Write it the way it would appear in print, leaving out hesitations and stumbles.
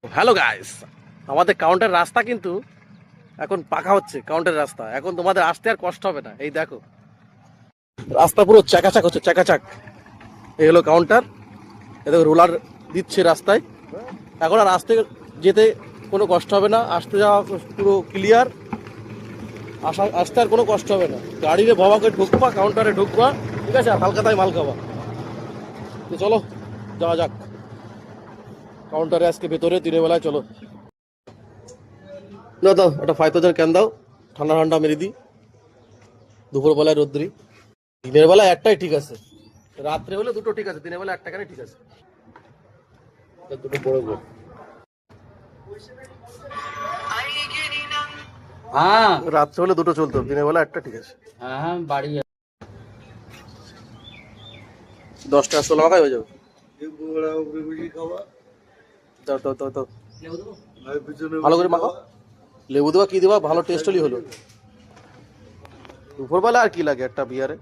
Hello guys, আমাদের counter রাস্তা কিন্তু এখন পাকা হচ্ছে। কাউন্টার রাস্তা এখন তোমাদের আসতে আর কষ্ট হবে না। এই দেখো রাস্তা পুরো চাকাচাক হচ্ছে, চাকাচাক। এই হলো কাউন্টার। এ দেখো রোলার দিচ্ছে রাস্তায়। এখন আর আসতে যেতে কোনো কষ্ট হবে না, আসতে যাওয়া পুরো ক্লিয়ার। আসতে আর কোনো কষ্ট হবে না। গাড়িতে ভবা করে ঢুকবা, কাউন্টারে ঢুকবা, ঠিক আছে, আর হালকাতায় মাল খাবা। তো চলো যাওয়া যাক কাউন্টারে আজকে ভেতরে দিনের বেলায়। চলো না, দাও একটা 5000 ক্যান দাও, ঠান্ডা ঠান্ডা মেরে দিই। দুপুরবেলায় রোদ্রি, দিনের বেলা একটাই ঠিক আছে, রাত্রে হলে দুটো ঠিক আছে, দিনের বেলা একটা কেন ঠিক আছে। দুটো বড় বড়। হ্যাঁ রাত্রে হলে দুটো চলতো, দিনের বেলা একটা ঠিক আছে। হ্যাঁ বাড়ি 10 টাকা 16 টাকায় হয়ে যাবে। দাও দাও দাও দাও, ভালো করে মাখো। লেবু দেওয়া কি দেওয়া, ভালো টেস্ট হলেই হলো। দুপুরবেলা আর কি লাগে একটা বিয়ারে।